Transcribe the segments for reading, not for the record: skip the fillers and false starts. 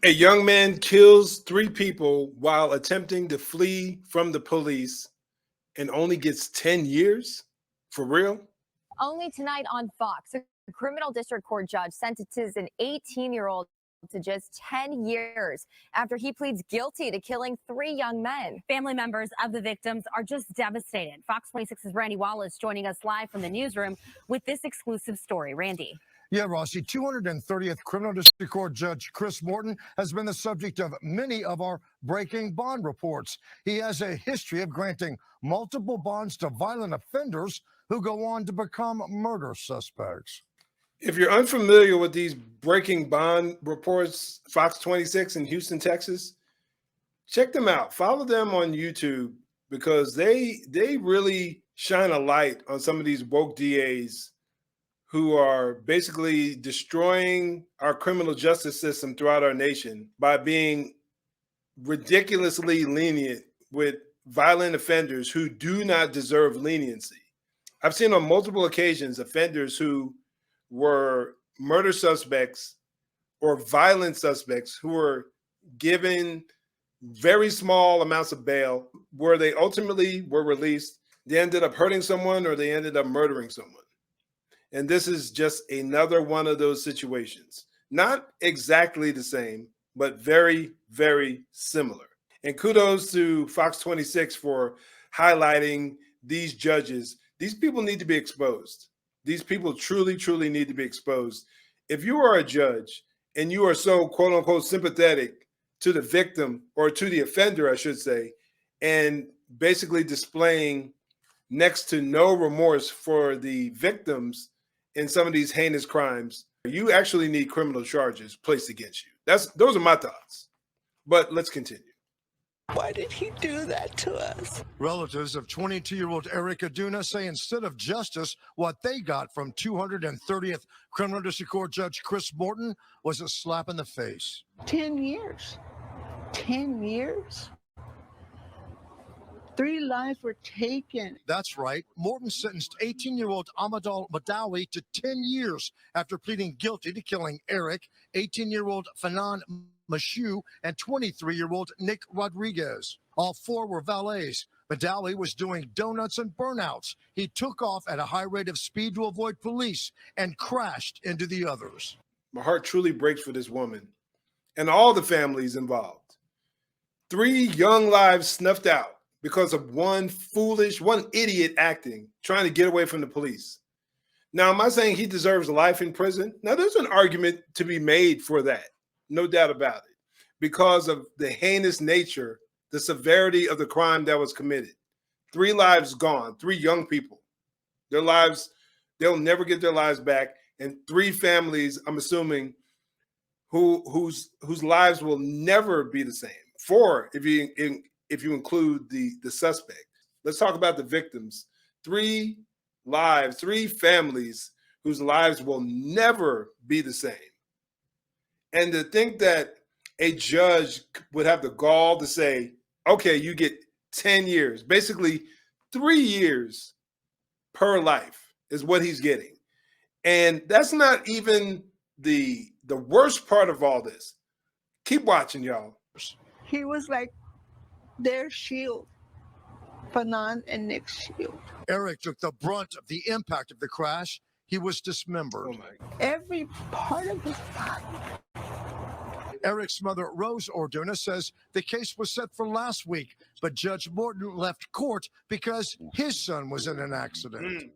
A young man kills three people while attempting to flee from the police and only gets 10 years? For real? Only tonight on Fox, a criminal district court judge sentences an 18-year-old to just 10 years after he pleads guilty to killing three young men. Family members of the victims are just devastated. Fox 26's Randy Wallace joining us live from the newsroom with this exclusive story. Randy. Yeah, Rossi, 230th Criminal District Court Judge Chris Morton has been the subject of many of our breaking bond reports. He has a history of granting multiple bonds to violent offenders who go on to become murder suspects. If you're unfamiliar with these breaking bond reports, Fox 26 in Houston, Texas, check them out. Follow them on YouTube because they really shine a light on some of these woke DAs who are basically destroying our criminal justice system throughout our nation by being ridiculously lenient with violent offenders who do not deserve leniency. I've seen on multiple occasions offenders who were murder suspects or violent suspects who were given very small amounts of bail where they ultimately were released. They ended up hurting someone or they ended up murdering someone. And this is just another one of those situations. Not exactly the same, but very, very similar. And kudos to Fox 26 for highlighting these judges. These people need to be exposed. These people truly, truly need to be exposed. If you are a judge and you are so quote unquote sympathetic to the victim or to the offender, I should say, and basically displaying next to no remorse for the victims in some of these heinous crimes, you actually need criminal charges placed against you. Those are my thoughts. But let's continue. Why did he do that to us? Relatives of 22-year-old Eric Aduna say instead of justice, what they got from 230th Criminal District Court Judge Chris Morton was a slap in the face. 10 years. 10 years? 3 lives were taken. That's right. Morton sentenced 18-year-old Amadal Madawi to 10 years after pleading guilty to killing Eric, 18-year-old Fanan Mashu, and 23-year-old Nick Rodriguez. All four were valets. Madawi was doing donuts and burnouts. He took off at a high rate of speed to avoid police and crashed into the others. My heart truly breaks for this woman and all the families involved. 3 young lives snuffed out because of one idiot acting, trying to get away from the police. Now, am I saying he deserves life in prison? Now, there's an argument to be made for that, no doubt about it, because of the heinous nature, the severity of the crime that was committed. 3 lives gone, 3 young people. Their lives, they'll never get their lives back, and 3 families, I'm assuming, whose lives will never be the same. 4, if you include the suspect. Let's talk about the victims. 3 lives, 3 families whose lives will never be the same. And to think that a judge would have the gall to say, okay, you get 10 years, basically 3 years per life is what he's getting. And that's not even the worst part of all this. Keep watching, y'all. He was like their shield, Fanan and Nick's shield. Eric took the brunt of the impact of the crash. He was dismembered. Oh my God. Every part of his body. Eric's mother, Rose Orduna, says the case was set for last week, but Judge Morton left court because his son was in an accident.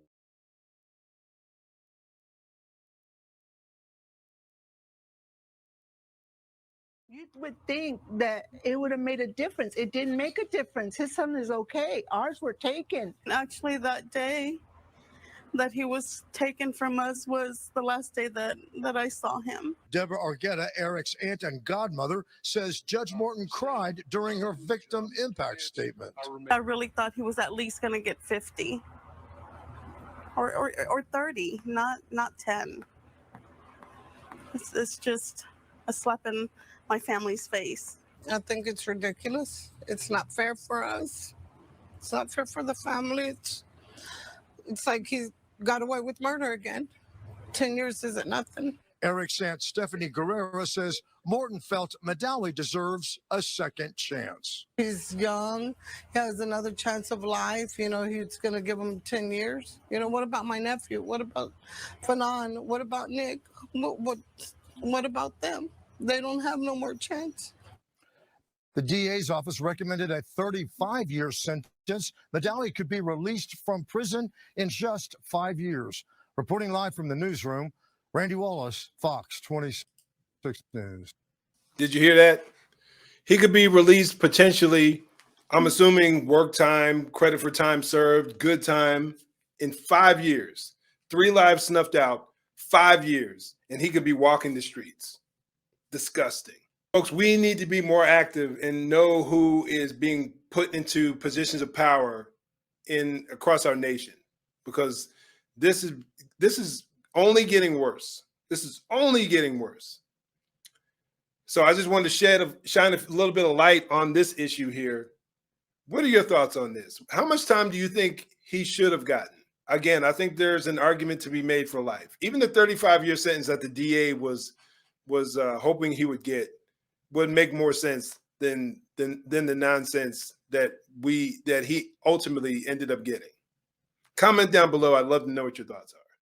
You would think that it would have made a difference. It didn't make a difference. His son is okay. Ours were taken. Actually, that day that he was taken from us was the last day that I saw him. Deborah Argueta, Eric's aunt and godmother, says Judge Morton cried during her victim impact statement. I really thought he was at least going to get 50 or 30, not 10. It's just a slap in my family's face. I think it's ridiculous. It's not fair for us. It's not fair for the family. It's like he got away with murder again. 10 years isn't nothing. Eric's aunt Stephanie Guerrero says Morton felt Madawi deserves a second chance. He's young. He has another chance of life. You know, he's going to give him 10 years. You know, what about my nephew? What about Fanon? What about Nick? What about them? They don't have no more chance. The DA's office recommended a 35-year sentence. Madawi could be released from prison in just 5 years. Reporting live from the newsroom, Randy Wallace, Fox 26 News. Did you hear that? He could be released potentially, I'm assuming work time, credit for time served, good time, in 5 years. 3 lives snuffed out, 5 years, and he could be walking the streets. Disgusting. Folks, we need to be more active and know who is being put into positions of power across our nation, because this is only getting worse. This is only getting worse. So I just wanted to shine a little bit of light on this issue here. What are your thoughts on this? How much time do you think he should have gotten? Again, I think there's an argument to be made for life. Even the 35-year sentence that the DA was hoping he would get would make more sense than the nonsense that he ultimately ended up getting. Comment down below. I'd love to know what your thoughts are.